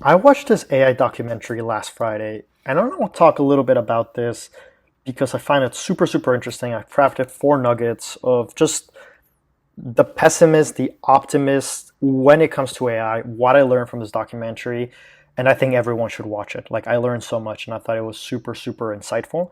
I watched this AI documentary last Friday, and I want to talk a little bit about this because I find it super, super interesting. I've crafted four nuggets of just the pessimist, the optimist when it comes to AI, what I learned from this documentary, and I think everyone should watch it. Like, I learned so much, and I thought it was super, super insightful.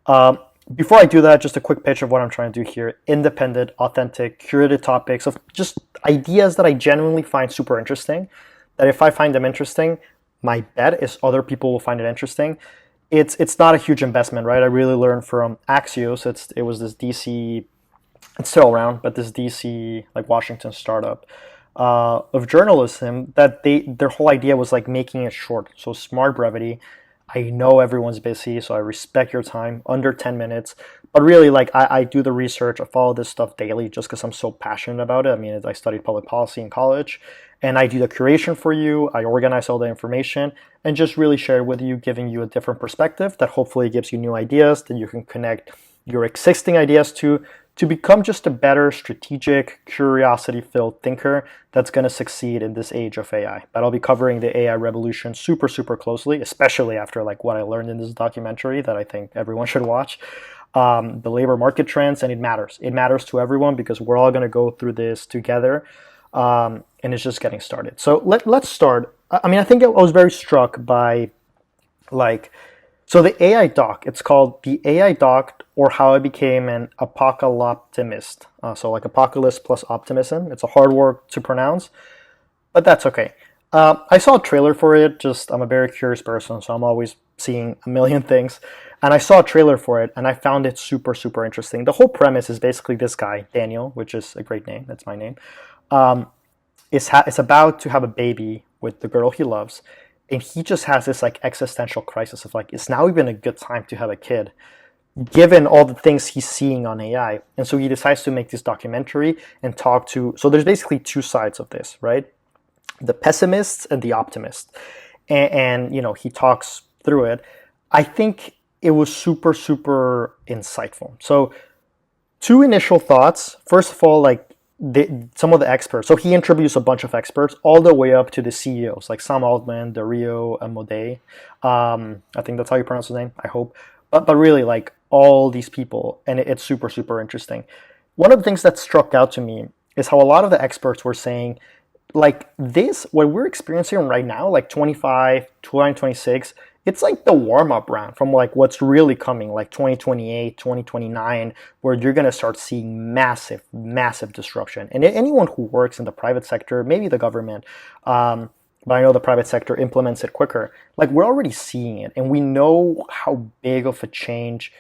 Um, Before I do that, just a quick pitch of what I'm trying to do here: independent, authentic, curated topics of just ideas that I genuinely find super interesting. That if I find them interesting, my bet is other people will find it interesting. It's not a huge investment, right? I really learned from Axios. It was this DC, it's still around, but this DC like Washington startup of journalism that their whole idea was like making it short, so smart brevity. I know everyone's busy, so I respect your time under 10 minutes. But really, like, I do the research, I follow this stuff daily just because I'm so passionate about it. I mean, I studied public policy in college, and I do the curation for you. I organize all the information and just really share it with you, giving you a different perspective that hopefully gives you new ideas that you can connect your existing ideas to become just a better strategic, curiosity filled thinker that's going to succeed in this age of AI. But I'll be covering the AI revolution super, super closely, especially after like what I learned in this documentary that I think everyone should watch. The labor market trends, and it matters. It matters to everyone because we're all going to go through this together, and it's just getting started. So let's start. I mean, I think I was very struck by like so the AI doc, it's called The AI Doc or How I Became an Apocalyptimist. So like apocalypse plus optimism. It's a hard word to pronounce, but that's okay. I saw a trailer for it. Just I'm a very curious person, so I'm always seeing a million things. And I saw a trailer for it, and I found it super, super interesting. The whole premise is basically this guy, Daniel, which is a great name. That's my name. Um, is about to have a baby with the girl he loves, and he just has this like existential crisis of like, is now even a good time to have a kid given all the things he's seeing on AI? And so he decides to make this documentary and talk to, so there's basically two sides of this, right? The pessimists and the optimists. And you know, he talks through it. I think it was super, super insightful. So two initial thoughts. First of all, like some of the experts. So he introduced a bunch of experts all the way up to the CEOs, like Sam Altman, Dario Amodei. I think that's how you pronounce his name. I hope. But really, like all these people, and it's super, super interesting. One of the things that struck out to me is how a lot of the experts were saying like this, what we're experiencing right now, like 25, 2026, it's like the warm-up round from like what's really coming, like 2028, 2029, where you're going to start seeing massive, massive disruption. And anyone who works in the private sector, maybe the government, but I know the private sector implements it quicker, like we're already seeing it, and we know how big of a change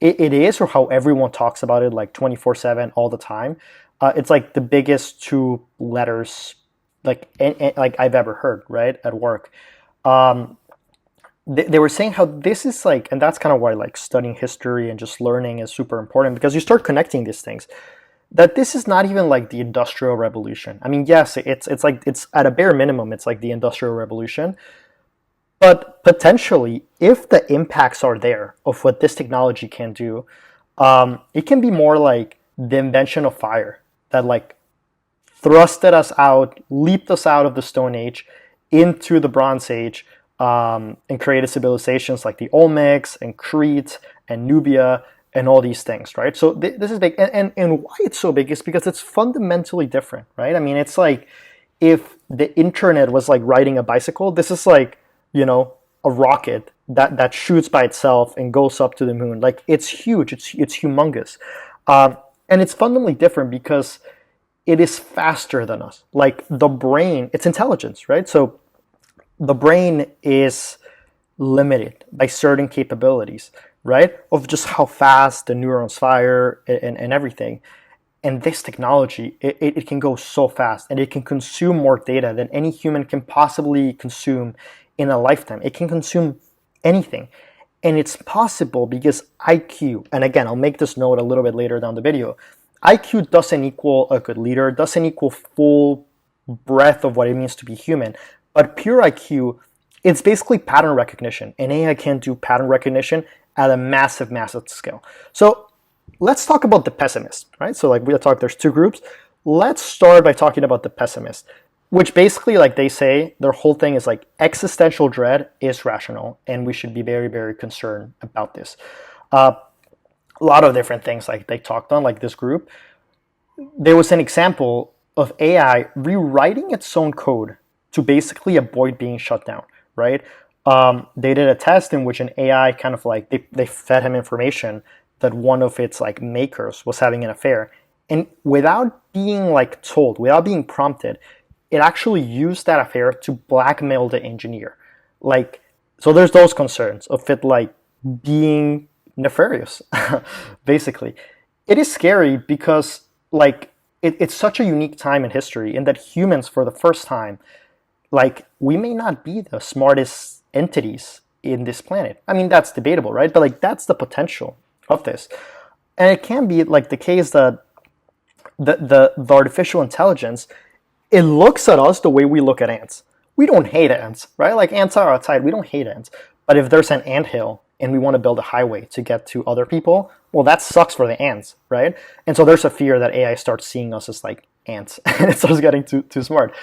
it is, or how everyone talks about it like 24/7 all the time. It's like the biggest two letters like I've ever heard, right, at work. Um, they were saying how this is like, and that's kind of why like studying history and just learning is super important, because you start connecting these things. That this is not even like the industrial revolution. I mean, yes, it's like it's at a bare minimum, it's like the industrial revolution, but potentially, if the impacts are there of what this technology can do, it can be more like the invention of fire that like thrusted us out, leaped us out of the Stone Age into the Bronze Age, and created civilizations like the Olmecs and Crete and Nubia and all these things, right? So this is big. And why it's so big is because it's fundamentally different, right? I mean, it's like if the internet was like riding a bicycle, this is like, you know, a rocket that shoots by itself and goes up to the moon. Like it's huge, it's humongous. And it's fundamentally different because it is faster than us. Like the brain, it's intelligence, right? So the brain is limited by certain capabilities, right? Of just how fast the neurons fire and everything. And this technology, it can go so fast, and it can consume more data than any human can possibly consume in a lifetime. It can consume anything. And it's possible because IQ, and again, I'll make this note a little bit later down the video, IQ doesn't equal a good leader, doesn't equal full breadth of what it means to be human. But pure IQ, it's basically pattern recognition. And AI can do pattern recognition at a massive, massive scale. So let's talk about the pessimist, right? So like we talked, there's two groups. Let's start by talking about the pessimist. which basically, like they say, their whole thing is like existential dread is rational, and we should be very, very concerned about this. Uh, a lot of different things like they talked on, like this group. There was an example of AI rewriting its own code to basically avoid being shut down, right? They did a test in which an AI kind of like they fed him information that one of its like makers was having an affair, and without being like told, without being prompted, it actually used that affair to blackmail the engineer. Like, so there's those concerns of it like being nefarious, basically. It is scary because like it's such a unique time in history in that humans for the first time, like we may not be the smartest entities in this planet. I mean, that's debatable, right? But like that's the potential of this. And it can be like the case that the artificial intelligence, it looks at us the way we look at ants. We don't hate ants, right? Like ants are outside, we don't hate ants. But if there's an anthill and we want to build a highway to get to other people, well, that sucks for the ants, right? And so there's a fear that AI starts seeing us as like ants and it starts getting too smart.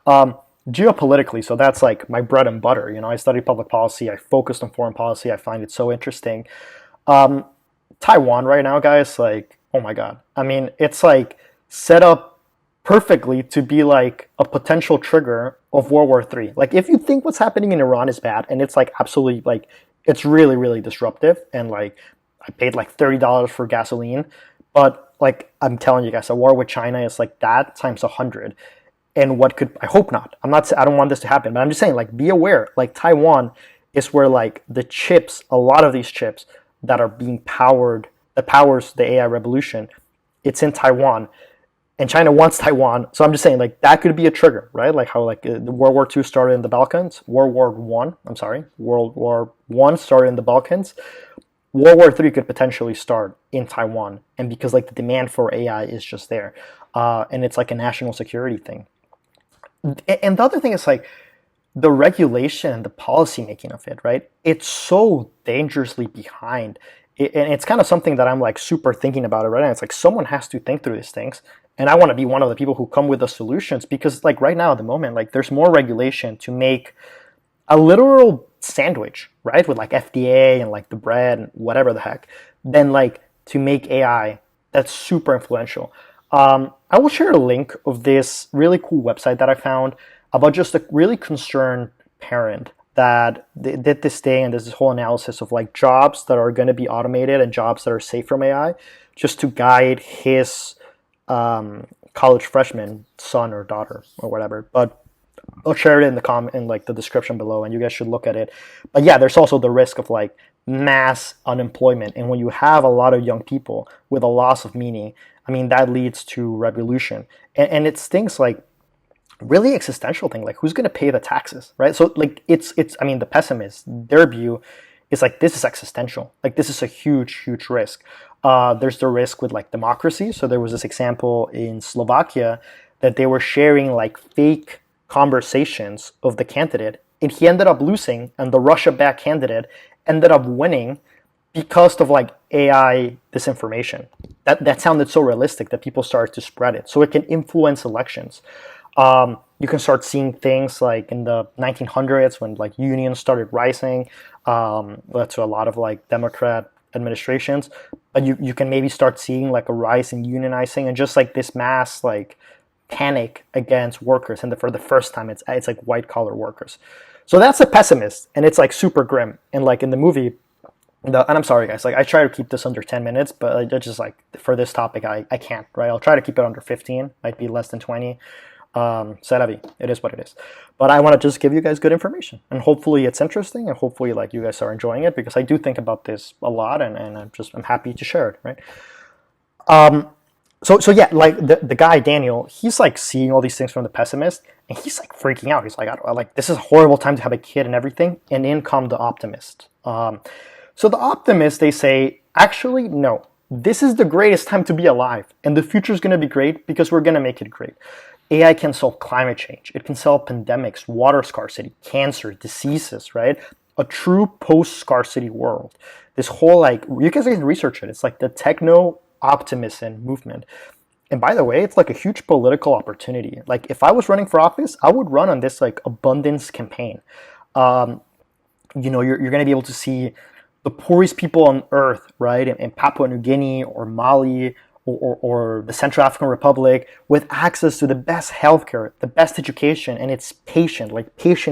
Geopolitically, so that's like my bread and butter. You know, I studied public policy, I focused on foreign policy, I find it so interesting. Taiwan right now, guys, like, oh my God. I mean, it's like set up perfectly to be like a potential trigger of World War III. Like, if you think what's happening in Iran is bad, and it's like absolutely like, it's really, really disruptive, and like, I paid like $30 for gasoline, but like, I'm telling you guys, a war with China is like that times 100. And what could, I hope not. I don't want this to happen, but I'm just saying, like, be aware. Like, Taiwan is where like the chips, a lot of these chips that are being powered, that powers the AI revolution, it's in Taiwan, and China wants Taiwan. So I'm just saying, like, that could be a trigger, right? Like how like the World War II started in the Balkans, World War One started in the Balkans. World War III could potentially start in Taiwan, and because like the demand for AI is just there, and it's like a national security thing. And the other thing is like the regulation and the policy making of it, right? It's so dangerously behind. And it's kind of something that I'm like super thinking about it right now. It's like someone has to think through these things. And I want to be one of the people who come with the solutions, because like right now at the moment, like there's more regulation to make a literal sandwich, right? With like FDA and like the bread and whatever the heck, than like to make AI that's super influential. I will share a link of this really cool website that I found about just a really concerned parent that did this thing, and there's this whole analysis of like jobs that are going to be automated and jobs that are safe from AI, just to guide his college freshman son or daughter or whatever. But I'll share it in in like the description below, and you guys should look at it. But yeah, there's also the risk of like mass unemployment, and when you have a lot of young people with a loss of meaning, I mean that leads to revolution, and it's things like really existential thing, like who's going to pay the taxes, right? So like it's I mean the pessimists, their view is like this is existential, like this is a huge risk. There's the risk with like democracy. So there was this example in Slovakia that they were sharing like fake conversations of the candidate, and he ended up losing, and the Russia-backed candidate ended up winning because of like AI disinformation. That sounded so realistic that people started to spread it. So it can influence elections. You can start seeing things like in the 1900s when like unions started rising, led to a lot of like Democrat administrations. But you can maybe start seeing like a rise in unionizing and just like this mass like panic against workers. And for the first time, it's like white collar workers. So that's a pessimist, and it's like super grim. And like in the movie, and I'm sorry guys, like I try to keep this under 10 minutes, but I just like for this topic, I can't, right? I'll try to keep it under 15, might be less than 20. C'est la vie. It is what it is. But I want to just give you guys good information, and hopefully it's interesting, and hopefully like you guys are enjoying it, because I do think about this a lot, and I'm happy to share it, right? So yeah, like the guy Daniel, he's like seeing all these things from the pessimist, and he's like freaking out. He's like, like this is a horrible time to have a kid and everything. And in come the optimist. So the optimists, they say, actually no, this is the greatest time to be alive, and the future is going to be great because we're going to make it great. AI can solve climate change. It can solve pandemics, water scarcity, cancer, diseases, right? A true post-scarcity world. This whole like, you guys can research it. It's like the techno-optimism movement. And by the way, it's like a huge political opportunity. Like if I was running for office, I would run on this like abundance campaign. Um, you're going to be able to see the poorest people on earth, right, in Papua New Guinea or Mali or the Central African Republic with access to the best healthcare, the best education, and it's patient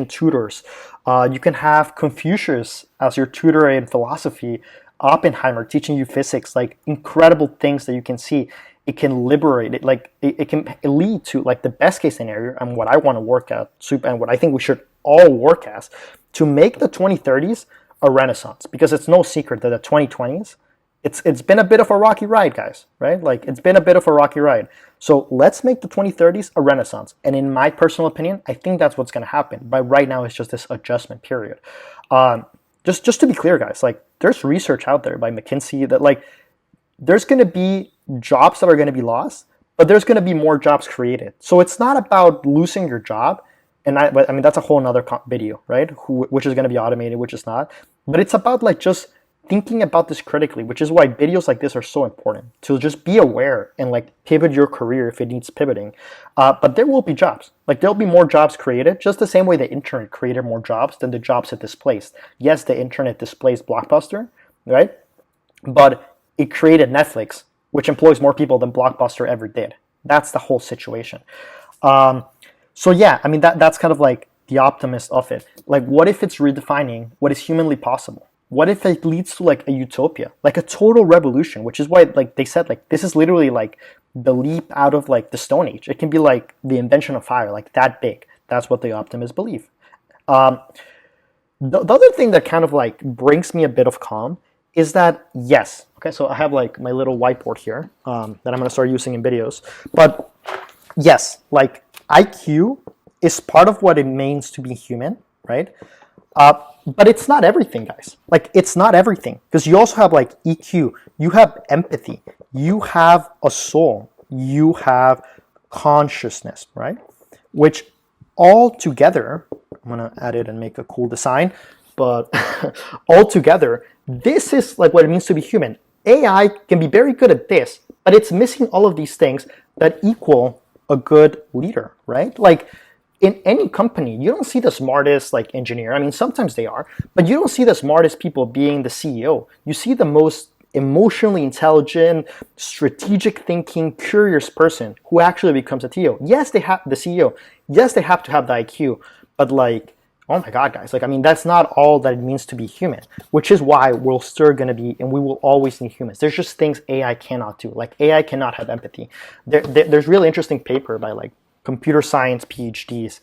tutors. You can have Confucius as your tutor in philosophy, Oppenheimer teaching you physics, like incredible things that you can see. It can liberate it, like it can lead to like the best case scenario and what I want to work at, and what I think we should all work as, to make the 2030s a renaissance, because it's no secret that the 2020s, it's been a bit of a rocky ride, guys, right? Like it's been a bit of a rocky ride. So let's make the 2030s a renaissance. And in my personal opinion, I think that's what's going to happen. But right now, it's just this adjustment period. Just to be clear, guys, like there's research out there by McKinsey that like there's going to be jobs that are going to be lost, but there's going to be more jobs created. So it's not about losing your job. But I mean, that's a whole nother video, right? Which is going to be automated, which is not. But it's about like just thinking about this critically, which is why videos like this are so important, to just be aware and like pivot your career if it needs pivoting. But there will be jobs. Like there'll be more jobs created, just the same way the internet created more jobs than the jobs it displaced. Yes, the internet displaced Blockbuster, right? But it created Netflix, which employs more people than Blockbuster ever did. That's the whole situation. So yeah, I mean that's kind of like the optimist of it. Like, what if it's redefining what is humanly possible? What if it leads to like a utopia, like a total revolution? Which is why like they said like this is literally like the leap out of like the Stone Age. It can be like the invention of fire, like that big. That's what the optimists believe. The other thing that kind of like brings me a bit of calm is that yes, okay, so I have like my little whiteboard here that I'm gonna start using in videos, but yes, like IQ is part of what it means to be human, right? But it's not everything, guys. Like it's not everything, because you also have like EQ, you have empathy, you have a soul, you have consciousness, right? Which all together, I'm gonna add it and make a cool design, but all together, this is like what it means to be human. AI can be very good at this, but it's missing all of these things that equal a good leader, right? Like in any company, you don't see the smartest like engineer. I mean, sometimes they are, but you don't see the smartest people being the CEO. You see the most emotionally intelligent, strategic thinking, curious person who actually becomes a CEO. Yes, they have the CEO. Yes, they have to have the IQ, but like, oh my God, guys, like, I mean, that's not all that it means to be human, which is why we're still going to be, and we will always need humans. There's just things AI cannot do. Like AI cannot have empathy. There's really interesting paper by like computer science PhDs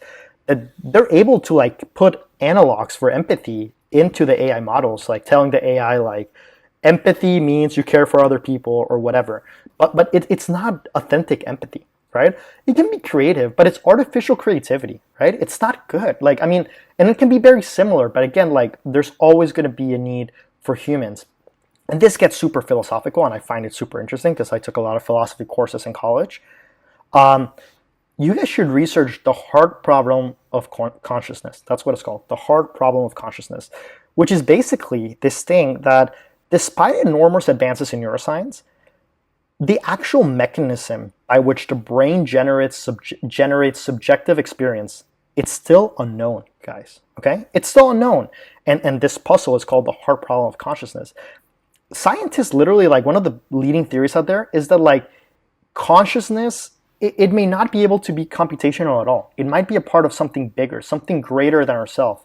that they're able to like put analogs for empathy into the AI models, like telling the AI like empathy means you care for other people or whatever. But it's not authentic empathy, right? It can be creative, but it's artificial creativity, right? It's not good. Like, I mean, and it can be very similar, but again, like there's always going to be a need for humans. And this gets super philosophical, and I find it super interesting because I took a lot of philosophy courses in college. You guys should research the hard problem of consciousness. That's what it's called, the hard problem of consciousness, which is basically this thing that despite enormous advances in neuroscience, the actual mechanism by which the brain generates subjective experience, it's still unknown, guys, okay? It's still unknown. And this puzzle is called the hard problem of consciousness. Scientists literally, like one of the leading theories out there is that like consciousness, it may not be able to be computational at all. It might be a part of something bigger, something greater than ourselves.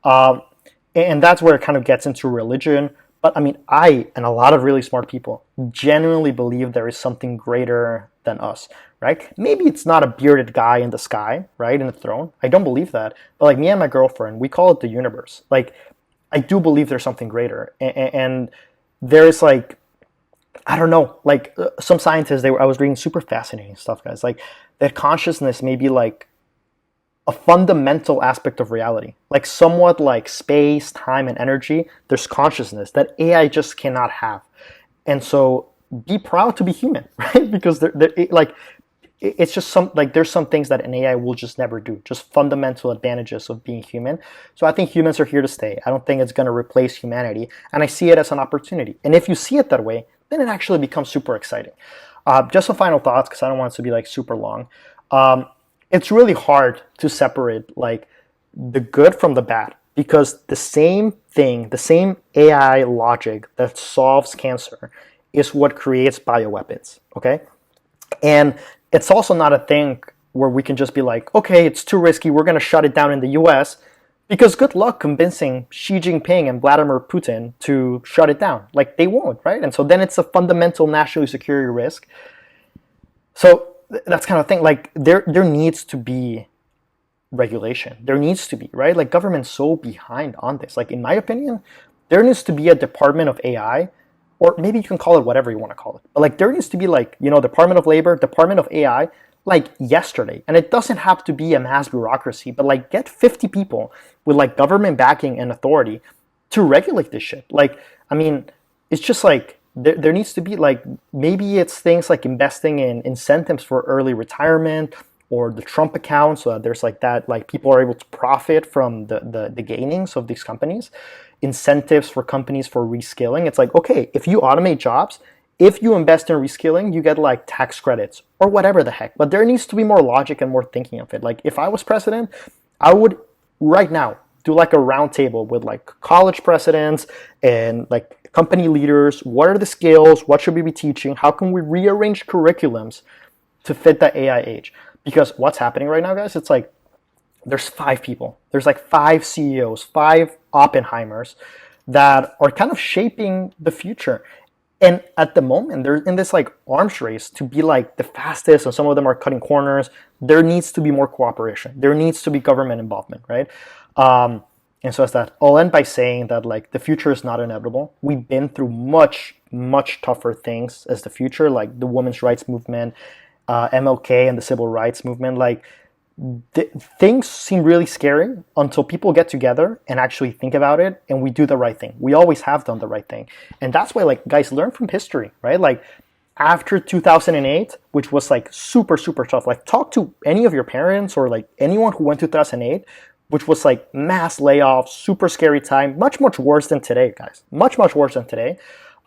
And that's where it kind of gets into religion. But I mean, I and a lot of really smart people genuinely believe there is something greater than us, right? Maybe it's not a bearded guy in the sky, right, in a throne. I don't believe that. But like me and my girlfriend, we call it the universe. Like, I do believe there's something greater. And there is like, I don't know, like some scientists, I was reading super fascinating stuff, guys, like that consciousness may be like a fundamental aspect of reality, like somewhat like space, time, and energy. There's consciousness that AI just cannot have. And so be proud to be human, right? Because it's just there's some things that an AI will just never do, just fundamental advantages of being human. So I think humans are here to stay. I don't think it's going to replace humanity. And I see it as an opportunity. And if you see it that way, then it actually becomes super exciting. Just some final thoughts because I don't want it to be like super long. Um, it's really hard to separate like the good from the bad because the same thing, the same AI logic that solves cancer is what creates bioweapons. Okay, and it's also not a thing where we can just be like, okay, it's too risky, we're going to shut it down in the US. Because good luck convincing Xi Jinping and Vladimir Putin to shut it down. Like, they won't, right? And so then it's a fundamental national security risk. So that's kind of thing. Like, there needs to be regulation. There needs to be, right? Like, government's so behind on this. Like, in my opinion, there needs to be a Department of AI, or maybe you can call it whatever you want to call it. But like, there needs to be like, Department of Labor, Department of AI, like yesterday. And it doesn't have to be a mass bureaucracy, but like get 50 people with like government backing and authority to regulate this shit. Like, I mean, it's just like there needs to be like, maybe it's things like investing in incentives for early retirement or the Trump account, so that there's like that, like people are able to profit from the gainings of these companies. Incentives for companies for reskilling. It's like, okay, if you automate jobs, if you invest in reskilling, you get like tax credits or whatever the heck. But there needs to be more logic and more thinking of it. Like, if I was president, I would right now do like a roundtable with like college presidents and like company leaders. What are the skills? What should we be teaching? How can we rearrange curriculums to fit the AI age? Because what's happening right now, guys, it's like there's 5 people. There's like 5 CEOs, 5 Oppenheimers that are kind of shaping the future. And at the moment, they're in this like arms race to be like the fastest, and some of them are cutting corners. There needs to be more cooperation. There needs to be government involvement, right? And so it's that. I'll end by saying that like the future is not inevitable. We've been through much, much tougher things as the future, like the women's rights movement, MLK, and the civil rights movement. Like things seem really scary until people get together and actually think about it, and we do the right thing. We always have done the right thing. And that's why, like, guys, learn from history, right? Like, after 2008, which was like super, super tough, like talk to any of your parents or like anyone who went to 2008, which was like mass layoffs, super scary time, much, much worse than today, guys. Much, much worse than today.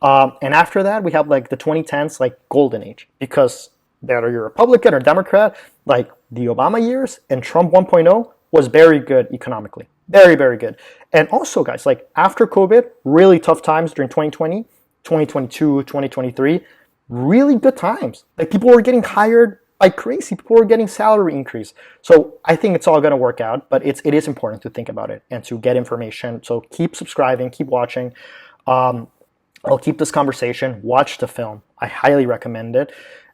And after that, we have like the 2010s, like golden age, because whether you're Republican or Democrat, like the Obama years and Trump 1.0 was very good economically. Very, very good. And also, guys, like after COVID, really tough times during 2020, 2022, 2023, really good times. Like people were getting hired like crazy. People were getting salary increase. So I think it's all going to work out, but it is important to think about it and to get information. So keep subscribing, keep watching. I'll keep this conversation. Watch the film. I highly recommend it.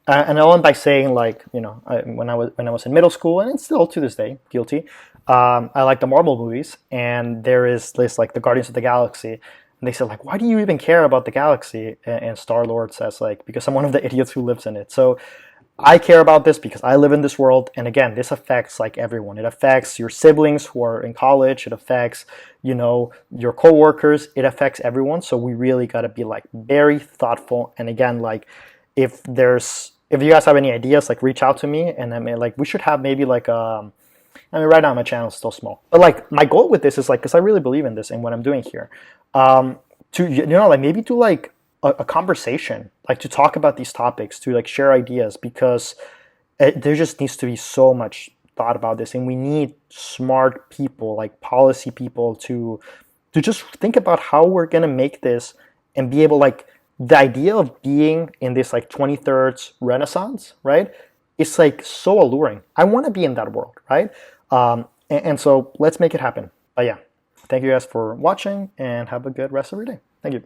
And I'll end by saying, like, when I was in middle school, and it's still to this day guilty, I like the Marvel movies, and there is this like the Guardians of the Galaxy, and they said like, why do you even care about the galaxy? And Star-Lord says like, because I'm one of the idiots who lives in it. So I care about this because I live in this world, and again, this affects like everyone. It affects your siblings who are in college. It affects your coworkers. It affects everyone. So we really got to be like very thoughtful. And again, like if you guys have any ideas, like reach out to me, and I mean, like we should have maybe like I mean, right now my channel is still small, but like my goal with this is like, because I really believe in this and what I'm doing here, to like maybe do like a conversation, like to talk about these topics, to like share ideas, because there just needs to be so much thought about this, and we need smart people, like policy people, to just think about how we're gonna make this and be able like. The idea of being in this like 23rd Renaissance, right? It's like so alluring. I want to be in that world, right? And so let's make it happen. But yeah, thank you guys for watching, and have a good rest of your day. Thank you.